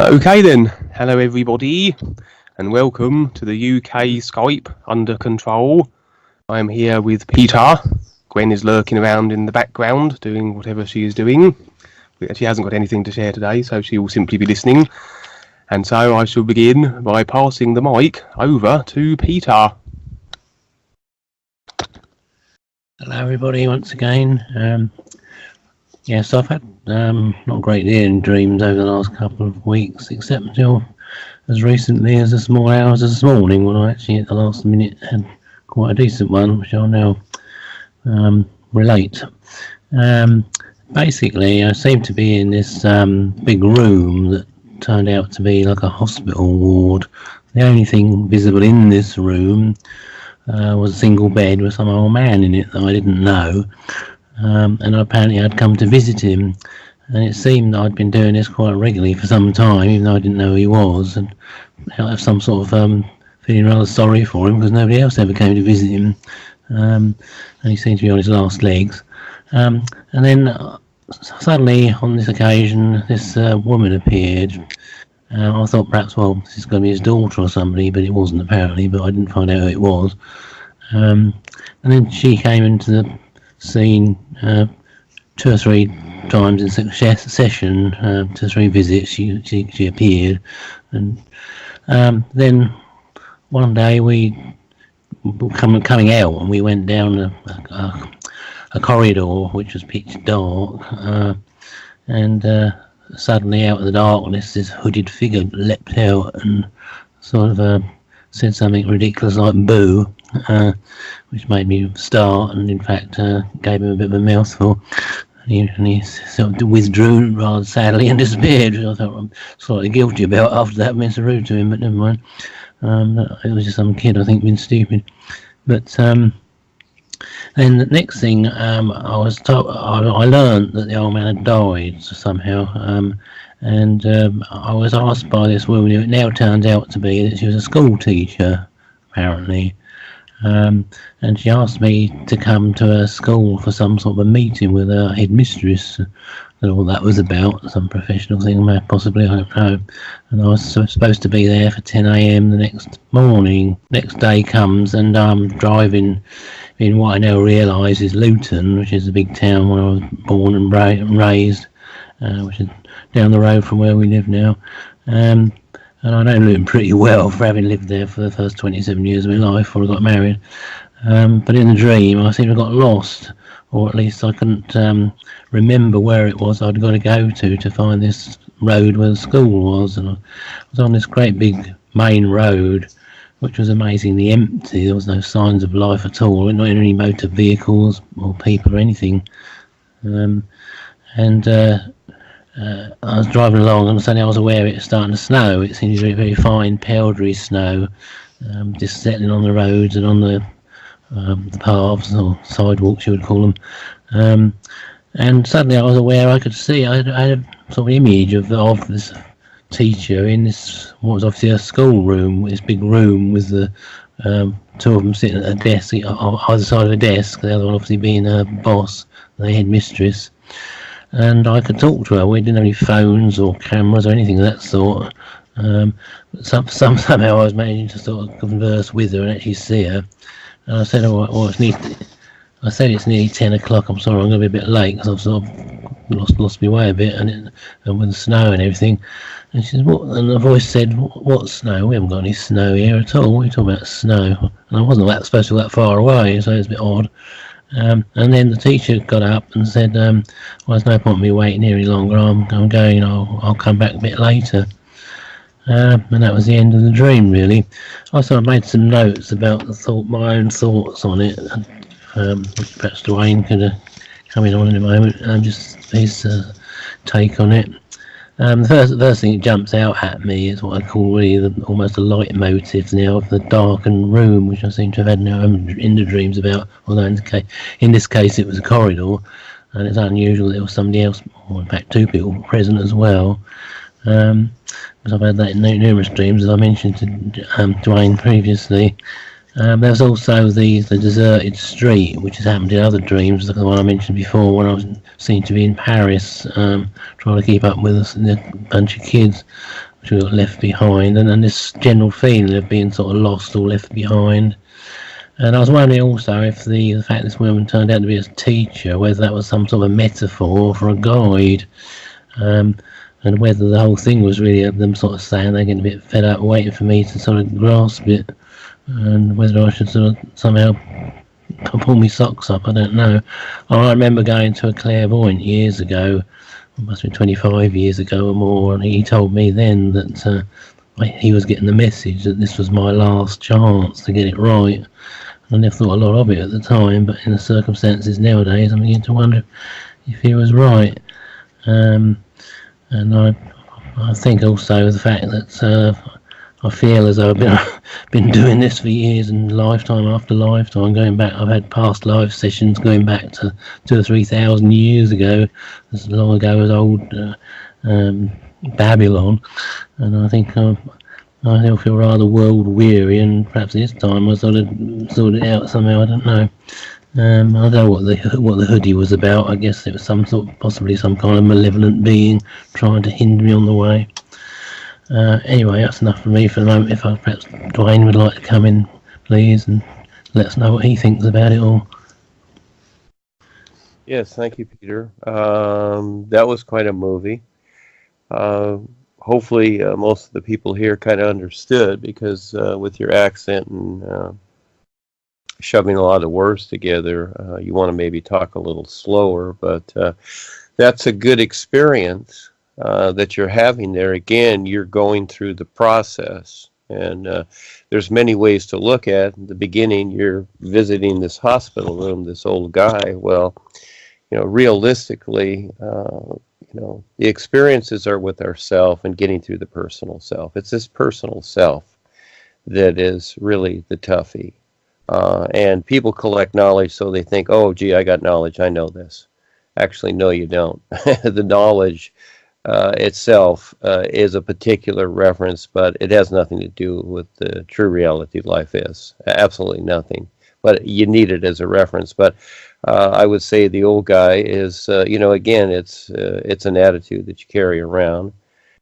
Okay then, hello everybody, and welcome to the UK Skype under control. I'm here with Peter. Gwen is lurking around in the background, doing whatever she is doing. She hasn't got anything to share today, so she will simply be listening. And so I shall begin by passing the mic over to Peter. Hello everybody once again. Yes, I've had not great dreams over the last couple of weeks, except until as recently as the small hours of this morning, when I actually at the last minute had quite a decent one, which I'll now relate. Basically, I seemed to be in this big room that turned out to be like a hospital ward. The only thing visible in this room was a single bed with some old man in it that I didn't know. And apparently I'd come to visit him, and it seemed that I'd been doing this quite regularly for some time, even though I didn't know who he was, and I have some sort of feeling rather sorry for him because nobody else ever came to visit him, and he seemed to be on his last legs. And then suddenly on this occasion this woman appeared. I thought perhaps, well, this is going to be his daughter or somebody, but it wasn't apparently, but I didn't find out who it was. And then she came into the scene 2 or 3 times in succession, 2 or 3 visits she appeared, and then one day we were coming out and we went down a corridor which was pitch dark, and suddenly out of the darkness this hooded figure leapt out and sort of said something ridiculous like boo, which made me start, and in fact gave him a bit of a mouthful, and he sort of withdrew rather sadly and disappeared, which I thought I'm slightly guilty about after that. Being so rude to him, but never mind. It was just some kid, I think, being stupid. But then the next thing, I was told, I learned that the old man had died somehow, and I was asked by this woman, who it now turns out to be that she was a school teacher, apparently, and she asked me to come to her school for some sort of a meeting with her headmistress. I don't know what that was about, some professional thing, possibly, I don't know. And I was supposed to be there for 10 a.m. the next morning. Next day comes, and I'm driving in what I now realise is Luton, which is a big town where I was born and raised, which is down the road from where we live now. And I know Luton pretty well for having lived there for the first 27 years of my life before I got married. But in the dream I seem to have got lost, or at least I couldn't remember where it was I'd got to go to find this road where the school was. And I was on this great big main road, which was amazingly empty. There was no signs of life at all, not any motor vehicles or people or anything. I was driving along, and suddenly I was aware it was starting to snow. It seemed very, very fine, powdery snow, just settling on the roads and on the paths, or sidewalks you would call them. And suddenly I was aware I could see, I had a sort of image of this teacher in this, what was obviously a school room, this big room with the 2 of them sitting at a desk, either side of a desk, the other one obviously being her boss, the headmistress. And I could talk to her. We didn't have any phones or cameras or anything of that sort. But somehow I was managing to sort of converse with her and actually see her. And I said, it's nearly 10 o'clock. I'm sorry, I'm going to be a bit late because I've sort of lost my way a bit, and with the snow and everything. And she said, what? And the voice said, what snow? We haven't got any snow here at all. What are you talking about, snow? And I wasn't supposed to go that far away, so it was a bit odd. And then the teacher got up and said, well, there's no point in me waiting here any longer. I'm going. I'll come back a bit later. And that was the end of the dream, really. I sort of made some notes about my own thoughts on it. Which perhaps Dwayne could come in on in a moment, and just his take on it. The first thing that jumps out at me is what I call really almost a leitmotif now of the darkened room, which I seem to have had now in the dreams about, although in this case it was a corridor, and it's unusual that there was somebody else, or in fact 2 people present as well. Because I've had that in numerous dreams, as I mentioned to Dwayne previously. There was also the deserted street, which has happened in other dreams, like the one I mentioned before, when I was seen to be in Paris, trying to keep up with a bunch of kids. which we got left behind, and then this general feeling of being sort of lost or left behind. And I was wondering also if the fact this woman turned out to be a teacher, whether that was some sort of metaphor for a guide, and whether the whole thing was really them sort of saying they're getting a bit fed up waiting for me to sort of grasp it, and whether I should sort of somehow pull my socks up, I don't know. I remember going to a clairvoyant years ago, it must have been 25 years ago or more, and he told me then that he was getting the message that this was my last chance to get it right. I never thought a lot of it at the time, but in the circumstances nowadays, I'm beginning to wonder if he was right. And I think also the fact that I feel as though I've been doing this for years and lifetime after lifetime, going back. I've had past live sessions going back to 2,000 or 3,000 years ago, as long ago as old Babylon, and I think I still feel rather world weary, and perhaps this time I sort of sorted it out somehow. I don't know. I don't know what the hoodie was about. I guess it was possibly some kind of malevolent being trying to hinder me on the way. Anyway, that's enough for me for the moment. If perhaps Dwayne would like to come in, please, and let us know what he thinks about it all. Yes, thank you, Peter. That was quite a movie. Hopefully most of the people here kind of understood, because with your accent and shoving a lot of words together, you want to maybe talk a little slower, but that's a good experience that you're having there. Again, you're going through the process, and there's many ways to look at it. In the beginning, you're visiting this hospital room, this old guy. Well, realistically, the experiences are with ourself and getting through the personal self. It's this personal self that is really the toughie. And people collect knowledge, so they think, oh, gee, I got knowledge, I know this. Actually, no, you don't. The knowledge itself is a particular reference, but it has nothing to do with the true reality life is. Absolutely nothing. But you need it as a reference. But I would say the old guy is, again, it's an attitude that you carry around,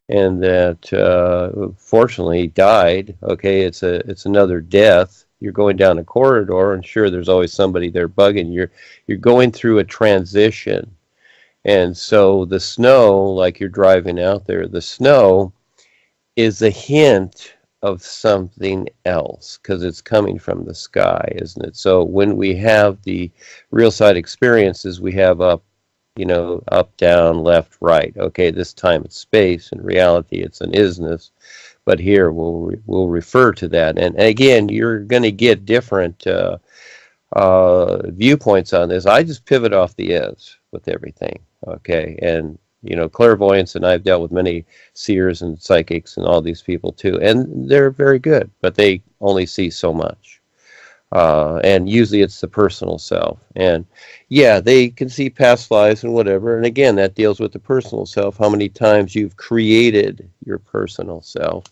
and that fortunately died. Okay, it's another death. You're going down a corridor, and sure, there's always somebody there bugging you. You're going through a transition, and so the snow, like you're driving out there, the snow is a hint of something else, because it's coming from the sky, isn't it? So when we have the real side experiences, we have up, down, left, right. Okay, this time it's space. In reality, it's an isness. But here we'll refer to that. And again, you're going to get different viewpoints on this. I just pivot off the is with everything. Okay, and clairvoyance, and I've dealt with many seers and psychics and all these people too, and they're very good, but they only see so much. And usually it's the personal self. And yeah, they can see past lives and whatever. And again, that deals with the personal self, how many times you've created your personal self.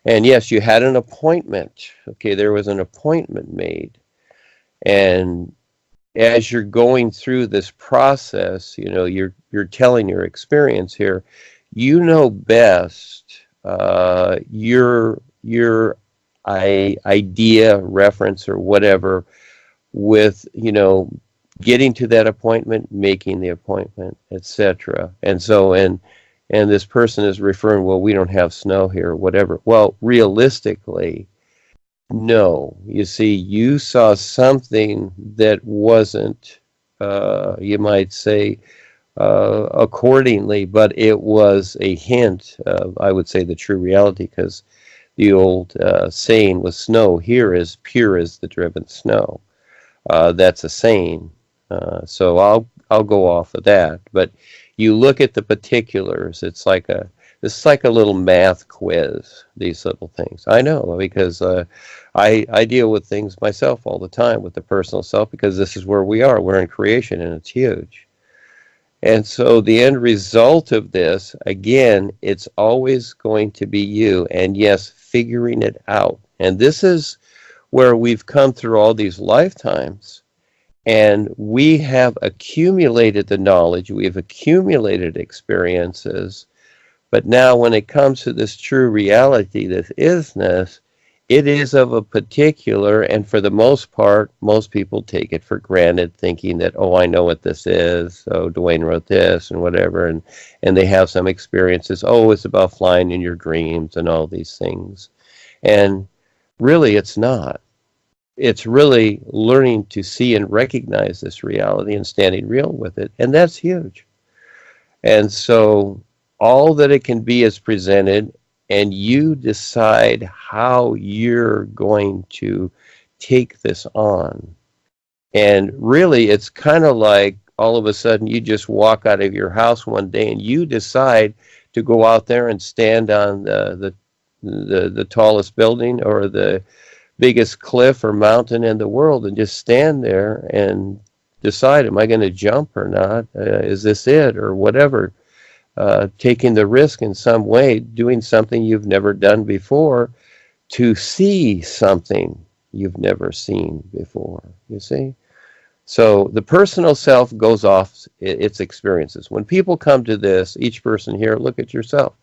And yes, you had an appointment. Okay, there was an appointment made. And as you're going through this process, you're telling your experience here. Best your idea, reference, or whatever, with getting to that appointment, making the appointment, etc. And so and this person is referring, well, we don't have snow here, or whatever. Well, realistically, no. You see, you saw something that wasn't, you might say, accordingly, but it was a hint of, I would say, the true reality, because the old saying with snow here is pure as the driven snow. That's a saying. So I'll go off of that. But you look at the particulars. It's like a little math quiz, these little things. I know, because I deal with things myself all the time with the personal self, because this is where we are. We're in creation, and it's huge. And so the end result of this, again, it's always going to be you. And yes, figuring it out. And this is where we've come through all these lifetimes. And we have accumulated the knowledge. We've accumulated experiences. But now when it comes to this true reality, this isness, it is of a particular, and for the most part, most people take it for granted, thinking that, oh, I know what this is, so Dwayne wrote this and whatever, and they have some experiences, oh, it's about flying in your dreams and all these things. And really, it's not. It's really learning to see and recognize this reality and standing real with it, and that's huge. And so all that it can be is presented, and you decide how you're going to take this on. And really, it's kind of like all of a sudden you just walk out of your house one day and you decide to go out there and stand on the tallest building or the biggest cliff or mountain in the world and just stand there and decide, am I going to jump or not? Is this it or whatever? Taking the risk in some way, doing something you've never done before to see something you've never seen before, you see? So the personal self goes off its experiences. When people come to this, each person here, look at yourself.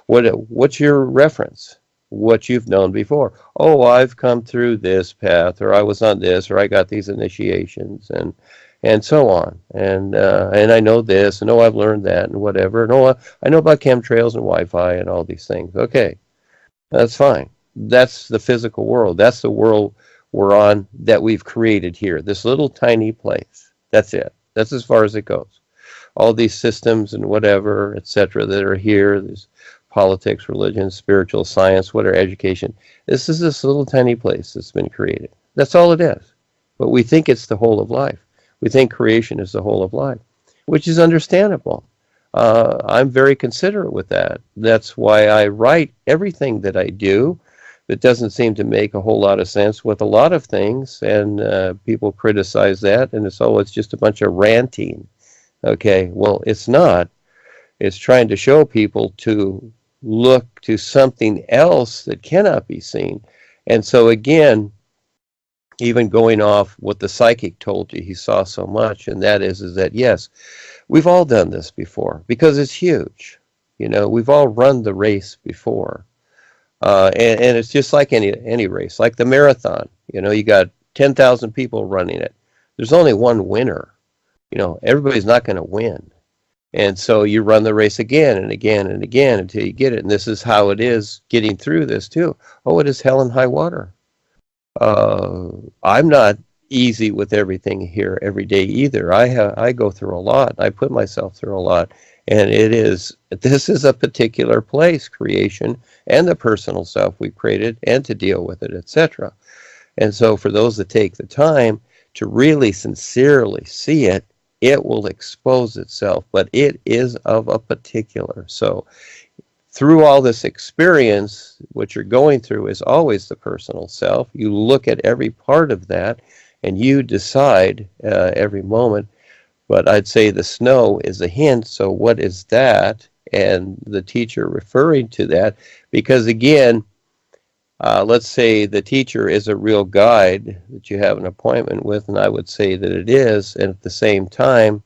What's your reference? What you've known before. Oh, I've come through this path, or I was on this, or I got these initiations, and so on, and I know this, and oh, I've learned that, and whatever, and oh, I know about chemtrails and Wi-Fi and all these things. Okay, that's fine. That's the physical world. That's the world we're on that we've created here. This little tiny place. That's it. That's as far as it goes. All these systems and whatever, etc., that are here. There's politics, religion, spiritual, science, whatever, education. This is this little tiny place that's been created. That's all it is. But we think it's the whole of life. We think creation is the whole of life, which is understandable. I'm very considerate with that. That's why I write everything that I do. It doesn't seem to make a whole lot of sense with a lot of things, and people criticize that, and it's just a bunch of ranting. Okay, well, it's not. It's trying to show people to look to something else that cannot be seen. And so again, even going off what the psychic told you, he saw so much, and that is that, yes, we've all done this before, because it's huge. You know, we've all run the race before. And it's just like any race, like the marathon. You know, you got 10,000 people running it. There's only one winner. You know, everybody's not going to win. And so you run the race again and again and again until you get it. And this is how it is getting through this, too. Oh, it is hell and high water. I'm not easy with everything here every day either. I go through a lot. I put myself through a lot, and this is a particular place, creation and the personal self we created, and to deal with it, etc. And so for those that take the time to really sincerely see it, it will expose itself, but it is of a particular. So through all this experience, what you're going through is always the personal self. You look at every part of that, and you decide every moment. But I'd say the snow is a hint, so what is that? And the teacher referring to that, because again, let's say the teacher is a real guide that you have an appointment with, and I would say that it is, and at the same time,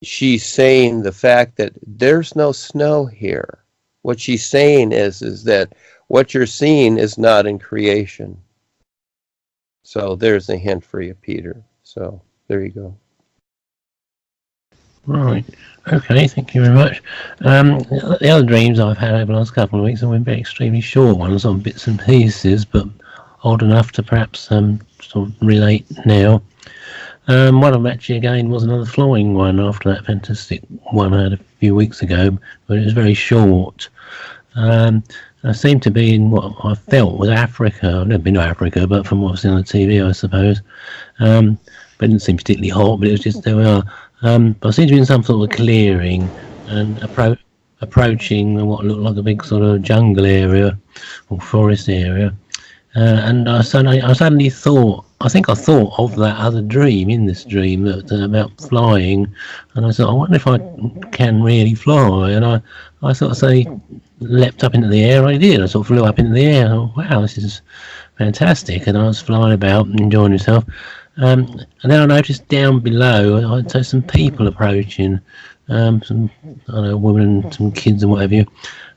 she's saying the fact that there's no snow here. What she's saying is that what you're seeing is not in creation. So there's a hint for you, Peter. So there you go. Right. Okay, thank you very much. The other dreams I've had over the last couple of weeks have been extremely short ones on bits and pieces, but old enough to perhaps sort of relate now. One of them actually again was another flying one after that fantastic one I had a few weeks ago, but it was very short. I seemed to be in what I felt was Africa. I've never been to Africa, but from what I've seen on the TV, I suppose. But it didn't seem particularly hot, but it was just there we are. But I seemed to be in some sort of clearing and approaching what looked like a big sort of jungle area or forest area. And I suddenly thought, I think I thought of that other dream in this dream that about flying, and I thought, I wonder if I can really fly. And I sort of say leapt up into the air. I did. I sort of flew up into the air. I thought, wow, this is fantastic. And I was flying about, enjoying myself. And then I noticed down below, I saw some people approaching, some I don't know, women and some kids and whatever. And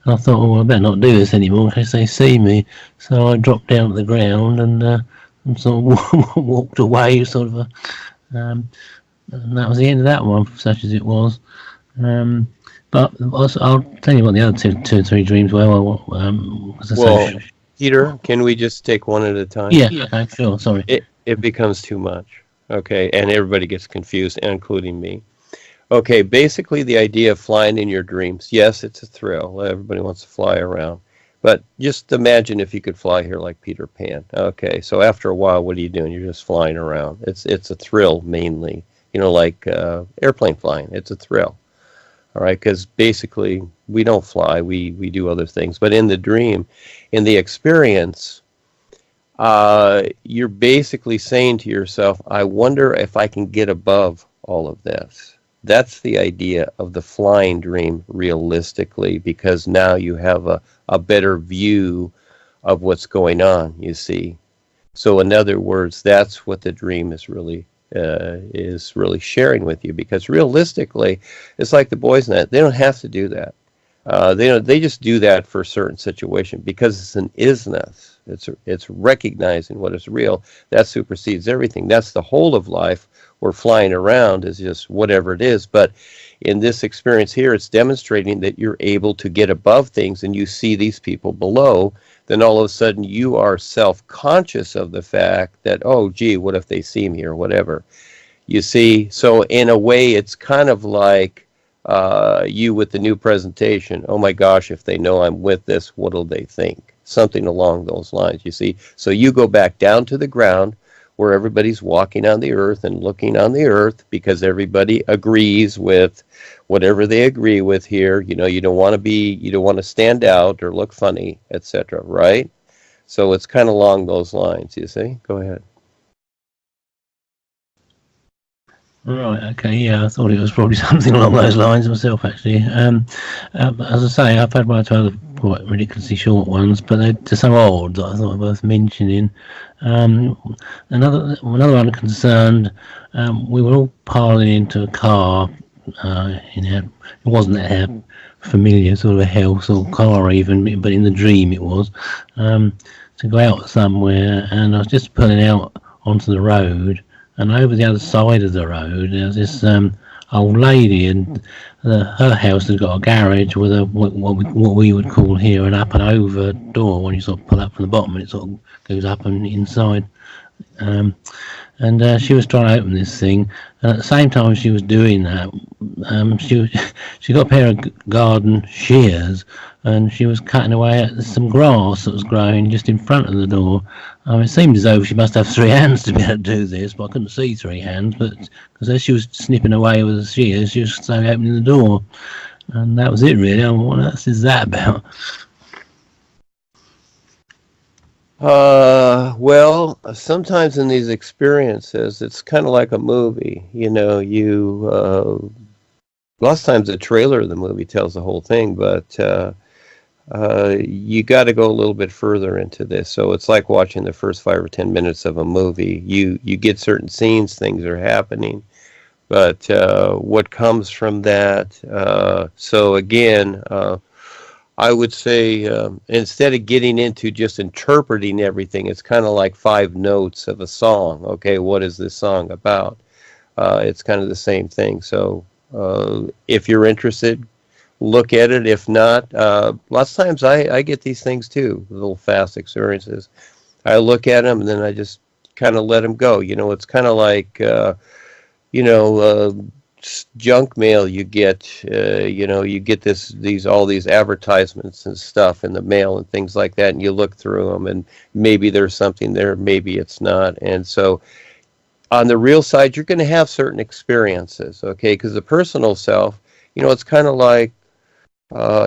I thought, oh, well, I better not do this anymore in case they see me. So I dropped down to the ground and sort of walked away, sort of. And that was the end of that one, such as it was. But also, I'll tell you what the other two or three dreams were. Well, Peter, can we just take one at a time? Yeah, okay, sure, sorry. It becomes too much, okay, and everybody gets confused, including me. Okay, basically the idea of flying in your dreams, yes, it's a thrill. Everybody wants to fly around. But just imagine if you could fly here like Peter Pan. Okay, so after a while, what are you doing? You're just flying around. It's a thrill mainly, like airplane flying. It's a thrill. All right, because basically we don't fly, we do other things. But in the dream, in the experience, you're basically saying to yourself, I wonder if I can get above all of this. That's the idea of the flying dream realistically, because now you have a better view of what's going on, you see. So in other words, that's what the dream is really sharing with you, because realistically, it's like the boys' net. They don't have to do that. They just do that for a certain situation because it's an isness. It's recognizing what is real. That supersedes everything. That's the whole of life. Where flying around is just whatever it is. But in this experience here, it's demonstrating that you're able to get above things and you see these people below. Then all of a sudden you are self-conscious of the fact that, oh, gee, what if they see me or whatever. You see, so in a way, it's kind of like you with the new presentation. Oh my gosh, if they know I'm with this, what'll they think? Something along those lines, you see. So you go back down to the ground where everybody's walking on the earth and looking on the earth because everybody agrees with whatever they agree with here. You don't want to stand out or look funny, etc. Right? So it's kind of along those lines, you see. Go ahead. Right, okay, yeah, I thought it was probably something along those lines myself, actually. As I say, I've had one or two other quite ridiculously short ones, but they're so odd that I thought they were worth mentioning. Another one concerned, we were all piling into a car, it wasn't that familiar sort of a house or car even, but in the dream it was, to go out somewhere, and I was just pulling out onto the road, and over the other side of the road there was this old lady, and her house has got a garage with what we would call here an up and over door. When you sort of pull up from the bottom and it sort of goes up and inside, and she was trying to open this thing, and at the same time she was doing that, she got a pair of garden shears, and she was cutting away at some grass that was growing just in front of the door. It seemed as though she must have three hands to be able to do this, but I couldn't see three hands. But because as she was snipping away with the shears, she was slowly opening the door, and that was it really. What else is that about? Well, sometimes in these experiences, it's kind of like a movie. Lots of times the trailer of the movie tells the whole thing, but you got to go a little bit further into this. So it's like watching the first 5 or 10 minutes of a movie. You get certain scenes, things are happening, but what comes from that? So again, I would say instead of getting into just interpreting everything, it's kind of like 5 notes of a song. Okay, what is this song about? It's kind of the same thing. So if you're interested, look at it. If not, lots of times I get these things too, little fast experiences. I look at them and then I just kind of let them go. It's kind of like, junk mail you get. You get all these advertisements and stuff in the mail and things like that, and you look through them, and maybe there's something there, maybe it's not. And so on the real side, you're going to have certain experiences, okay? Because the personal self, it's kind of like,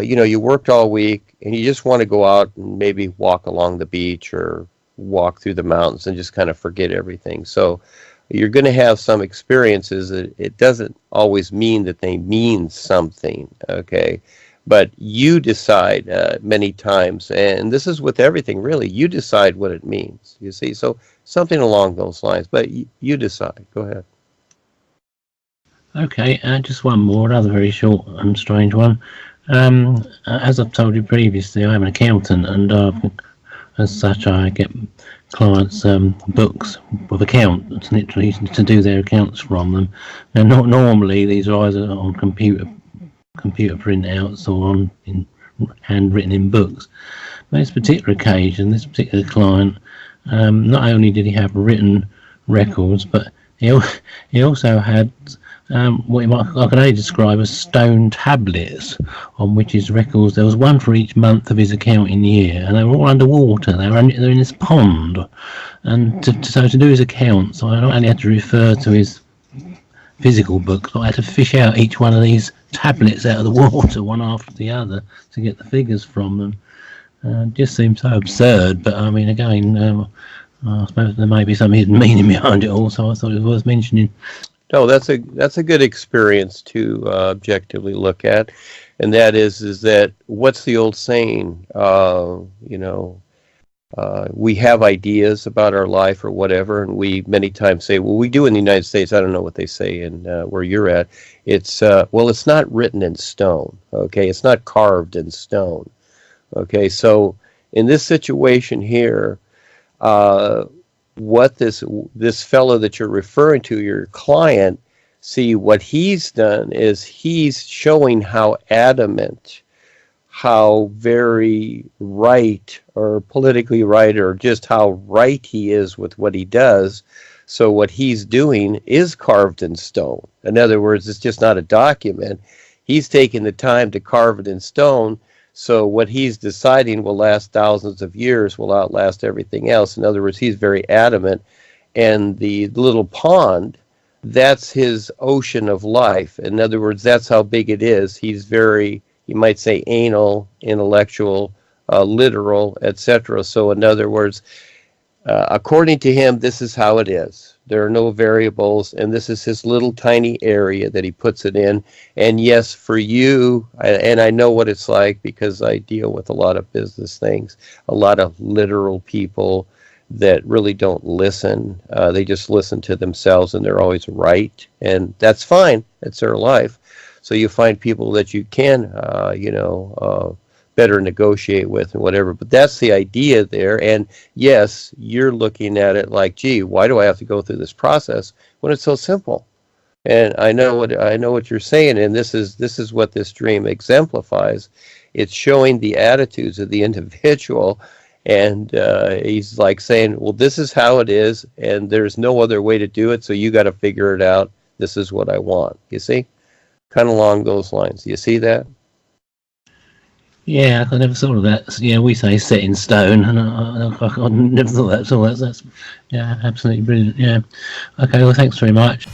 you worked all week and you just want to go out and maybe walk along the beach or walk through the mountains and just kind of forget everything. So you're going to have some experiences that it doesn't always mean that they mean something, okay? But you decide many times, and this is with everything really, you decide what it means, you see? So something along those lines, but you decide. Go ahead. Okay, just one more, another very short and strange one. As I've told you previously, I'm an accountant, and as such, I get clients books with accounts, literally to do their accounts from them. Now, not normally these are either on computer printouts or in handwritten in books. But this particular occasion, this particular client, not only did he have written records, but he also had what I can only describe as stone tablets on which his records. There was one for each month of his accounting year, and they were all underwater. They're in this pond, and so to do his accounts, I not only had to refer to his physical books, but I had to fish out each one of these tablets out of the water, one after the other, to get the figures from them. It just seems so absurd, but I mean, again, I suppose there may be some hidden meaning behind it all, so I thought it was worth mentioning. No, that's a good experience to objectively look at, and that is that what's the old saying? We have ideas about our life or whatever, and we many times say, well, we do in the United States. I don't know what they say in where you're at. It's it's not written in stone. Okay, it's not carved in stone. Okay, so in this situation here, what this fellow that you're referring to, your client, see, what he's done is he's showing how adamant, how very right or politically right, or just how right he is with what he does. So what he's doing is carved in stone. In other words, it's just not a document. He's taking the time to carve it in stone. So what he's deciding will last thousands of years, will outlast everything else. In other words, he's very adamant. And the little pond, that's his ocean of life. In other words, that's how big it is. He's very, you might say, anal, intellectual, literal, etc. So in other words, according to him, this is how it is. There are no variables, and this is his little tiny area that he puts it in. And yes, for you, and I know what it's like because I deal with a lot of business things, a lot of literal people that really don't listen. They just listen to themselves, and they're always right, and that's fine. It's their life. So you find people that you can, better negotiate with and whatever. But that's the idea there. And yes, you're looking at it like, gee, why do I have to go through this process when it's so simple? And I know what you're saying, and this is what this dream exemplifies. It's showing the attitudes of the individual, and he's like saying, well, this is how it is, and there's no other way to do it, so you got to figure it out. This is what I want. You see? Kind of along those lines. You see that? Yeah, I never thought of that. Yeah, we say set in stone, and I never thought that. So that's yeah, absolutely brilliant. Yeah. Okay, well, thanks very much.